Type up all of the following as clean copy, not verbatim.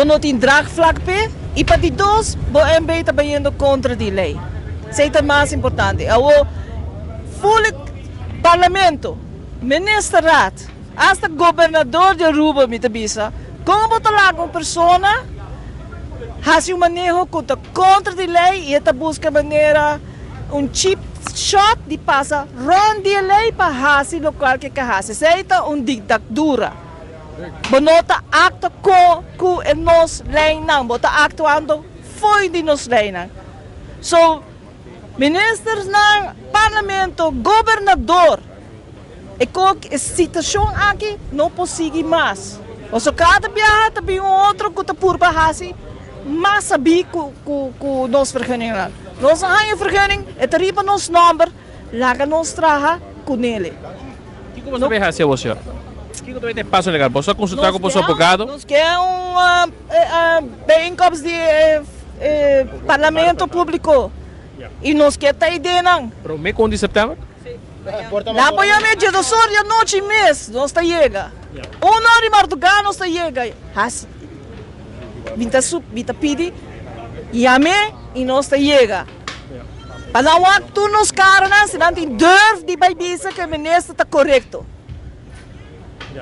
não tem draagvlak pe, e para de dois, bo MB está indo contra a lei. Isso é o mais importante. O full parlamento, ministeraat, hasta governador de Aruba, me tabisa, como botar lá com pessoa, faz um manejo contra a lei e está busca maneira cheap shot de passar rond de lei para fazer local que fazer. Isso é uma ditadura. Bonota acto com nos lei não, bota actuando foi de nos lei não. So, ministros no parlamento, governador, e com a situação aqui não possível mais. Ou se cada viagem também outro que está por fazer, mas sabe que nós vergunning lá. Nós não temos vergunning, é terrível nosso número, lá nós traga com ele. E como você vai fazer o senhor? O que você tem passo legal? Você consultar com o seu advogado? Nós queremos bem-vindos de parlamento público. E nós queremos ter ideia não. Para o mês de setembro? Lá apoiamos dia do sol e a noite mês, nós está chega. Hora de madrugada nós está chega. Vinta pedi, e nós está chega. Para não atuar nos caras, se não tem durf de baibisa que o ministro está correto.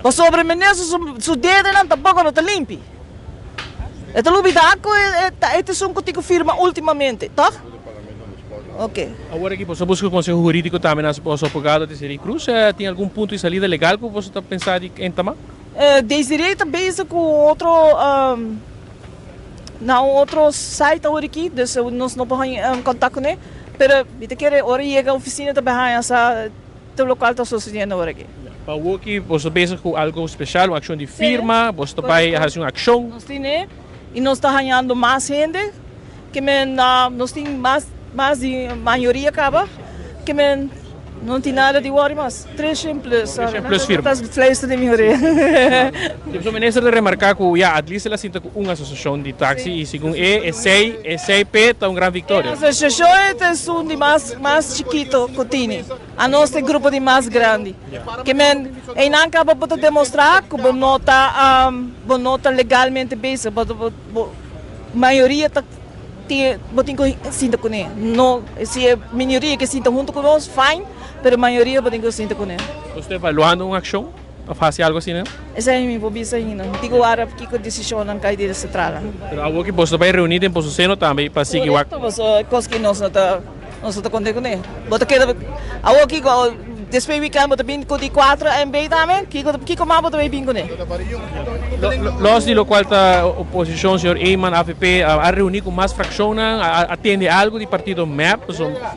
Mas sobre o ministro, seu dedo não tampouco não está limpo. Esta lubidaco é um que firma ultimamente, tá? Ok. Agora aqui você busca o conselho jurídico também nas suas advogado de Seri Cruz. Tem algum ponto de saída legal que você está pensando em tomar? Desirei também com outro outro site aqui, então nós não podemos contato com ele. Mas eu quero hora chega a oficina também essa o local está sucedendo agora aqui. Para o que você pensa com algo especial, uma ação de firma, você vai fazer uma ação? Nós temos e nós está ganhando mais gente, que nós temos mais de maioria acaba, que não tem nada de worry mais. Três simples. Firmas. Fleesta de maioria. O ministro de remarcar que a Adlis ela sinta uma associação de táxi e segundo ECP está uma grande vitória. A associação é um de mais chiquito que tem. A nosso grupo de mais grande. Que não acaba de demonstrar que não está legalmente bem, a maioria está botem que sinta com ele. Não, se a minoria que sinta junto conosco, fine, mas a maioria botem que sinta com ele. Você está evaluando uma ação? Ou faz algo assim, não? Essa é a minha bobisa ainda. Digo agora que a decisão não cai de central. Mas algo que você vai reunir em seu seno também para seguir o acto? Coisa que nós não está contando com ele. Bota que algo que depois we can bem com de 4 MB também, que como bota bem com ele. Nós de lo qual a oposição, senhor Eyman, AFP, a reunir com mais frações, atende algo de partido MEP.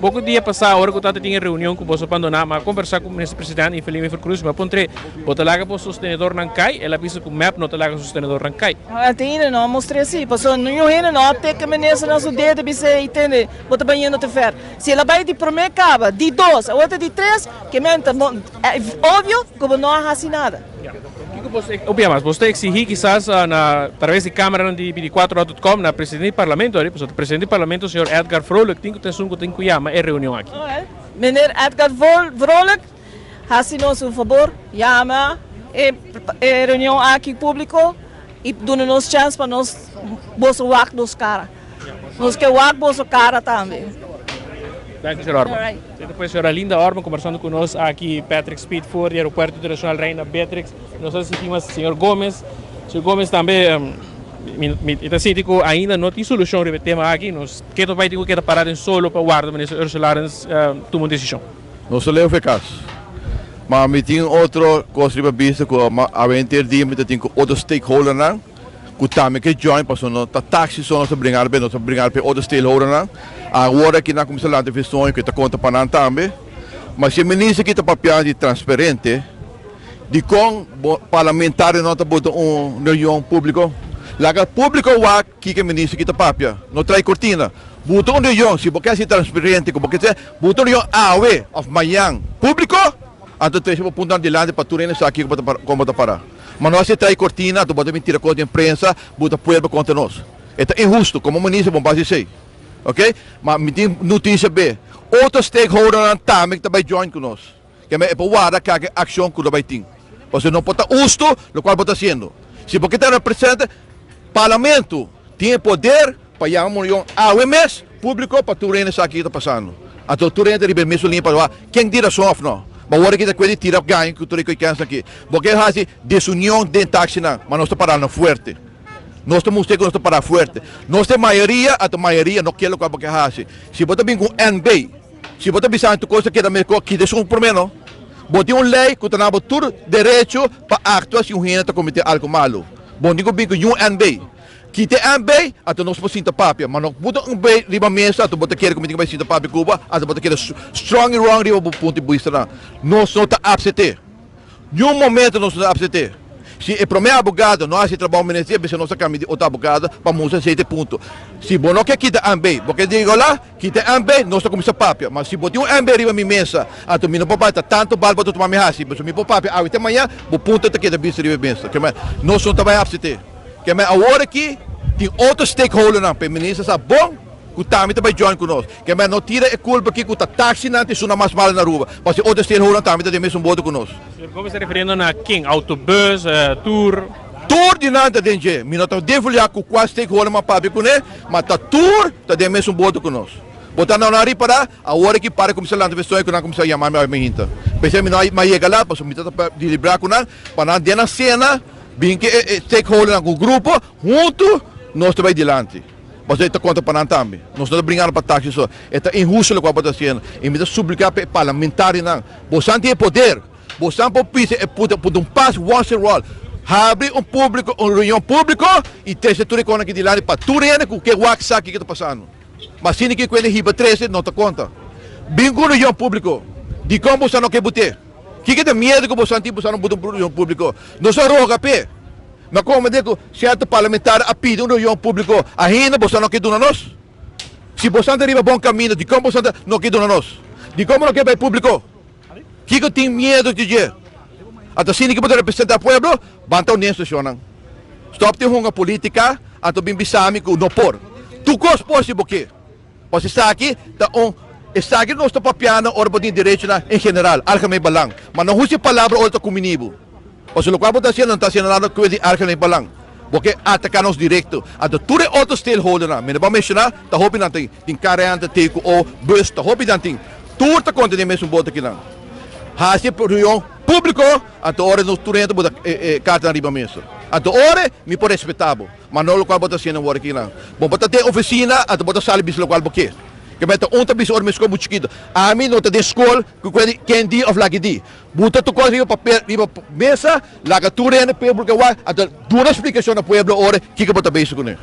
Pouco dia passado, a hora que eu tinha reunião com você abandonar, mas conversar com o ministro presidente, Felipe Cruz, mas pontre, bota lá que o sostenedor não cai, ela disse que o MEP não está lá que o sostenedor não cai. Atende, não, mostrei assim, passou não é não, até que o ministro não se dedo, você entende, bota bem indo te fer. Se ela vai de primeiro cabo, de 2, a outra de 3, que é óbvio que não faz nada. Obviamente, você exigir quizás através de câmara de 24.com na presidente do parlamento, o presidente do parlamento, o senhor Edgar Vrolijk, tem que ter uma reunião aqui. Meneer Edgar Vrolijk, faz-nos um favor, chama a reunião aqui público e dá-nos chance para nós botar nos caras. Nós queremos botar cara também. Dank u, senhor Orban. Depois, a senhora Linda Orban conversando conosco aqui, Patrick Speedford, do Aeroporto Internacional Reina Beatrix. Nós assistimos o senhor Gomes. O senhor Gomes também, ainda não tem solução para o tema aqui. Nós queremos que parar em solo para o guarda, mas o Ursula Arens tomou uma decisão. Não se leu eficaz. Mas me tem outra coisa para vista que a 20 dias me tem outro stakeholder não. Que também que join para o táxi só nós brincar bem, nós brincar para outro stakeholder não. Agora que na comissão de visões que está conta para nós também. Mas se o ministro que está papel de transparente, de com parlamentar não está botando reunião público, lá que público o que o ministro que está papel, não traz cortina. Botou uma reunião, se você é transparente, porque você botou uma reunião AOE of Mayang público, então você vai apontar de lado para tu reunir aqui como está parar. Mas nós traz cortina, tu pode mentir com a imprensa, bota poeira contra nós. É injusto, como o ministro vamos dizer. Ok? Mas me tem notícia B. Outro stakeholder também que vai join conosco. Que é para o guarda que a ação que vai ter. Você não pode justo, o qual pode sendo. Se porque está representa, Parlamento tem poder para chamar yung AWMS público para tu rene sa kita passando. Ato tu rene ribe meso limpa lá. Quem dira sof no? Mas agora kita pode tirar ganho que tu rene cansa aqui. Porque hasi desunião de taxi na, mas nós está parando forte. Nós estamos parar forte. Nós temos maioria, a maioria não quer o que hasi. Se você vem com NB, se você pensar em tu coisa que da mercado que deixa por menos, bote uma lei que tu não tem direito para actuar se um rene está cometendo algo malo. Bom, digo bem com um NB. Kita NB, atau nós podemos sinta papia, mas não butuh NB riba mesa, atau butuh querer comigo vai sinta papia Cuba, atau butuh querer strong e wrong riba ponto de vista na. Nós não está absente. Nenhum momento nós está absente. Se o primeiro advogado não faz trabalho ministerial, se nós caminhamos de outro advogado para mostrar 7 pontos. Se você não quer kita NB, porque digo lá, kita NB, nós está começando papia, mas se botar NB riba minha mesa, atau minha papia está tanto balba tu tomar minha hasi, mas minha papia, até amanhã, o ponto está aqui da vista riba mesa. Nós não está absente. Que é agora que tem outro stakeholder na feminista sabe bom que também vai join conosco que é não tira a culpa que o taxi não tem sua mais mal na rua porque outro stakeholder também tem mesmo voto conosco. Como está referindo na King autobus tour de nada dentro me não está devolver com quase stakeholder mas papi com ele mas tá tour tá tem mesmo voto conosco botar na hora para agora que para começar a investir que não começar a chamar minha gente pensei me não mais chega lá para me tá deliberar com para não der na cena bem que stakeholder no grupo junto nós estamos adiante mas está conta para nós também nós estamos brincando para taxi só é injusto o que está fazendo e me dá suplicar para parlamentares não você tem poder você não pode passo once and all abre público reunião pública e teste tudo com aqui de lá para tudo o que o que está passando mas se ninguém conhece riba 13 não está conta bem com reunião público de como você não quer botar que tem medo que você não botar reunião público não só roga pé mas como digo, certo parlamentar a pedir reunião público, ainda você não quer donar nós? Se você não arriba bom caminho, de como você não quer donar nós? De como não quer vai público? Que tem medo de dizer? Até se ninguém pode representar o povo, banta o nessa senhora. Stop ter uma política, até bem bisami que não por. Tu cos possível que? Você está aqui, está aqui nós estamos papiando orbo de direito em geral, algo meio balang. Mas não use palavra outra comunibo. O se lo que está haciendo, no está haciendo nada que arca en balang. Porque atacarnos directo. Ato tudo outro stakeholder na. Me vamos mencionar, tá hoping natin, ting kareante teko o bus, tá hoping natin. Tudo tá conta de mesmo bota aqui não. Hasi por reunião público, ato hora nos turento bota carta na riba mesa. Ato hora me por respeitável. Mas não o qual bota haciendo agora aqui não. Bom, bota ter oficina, ato bota sala bis lo qual porque. Que meta bis or mesco muito chiquito. A mim não tá de escola, que quem di of lagi di. Buta tu coisa papel riba mesa, laga turene pueblo que vai, até duas explicações na pueblo ora, que bota beijo com ele.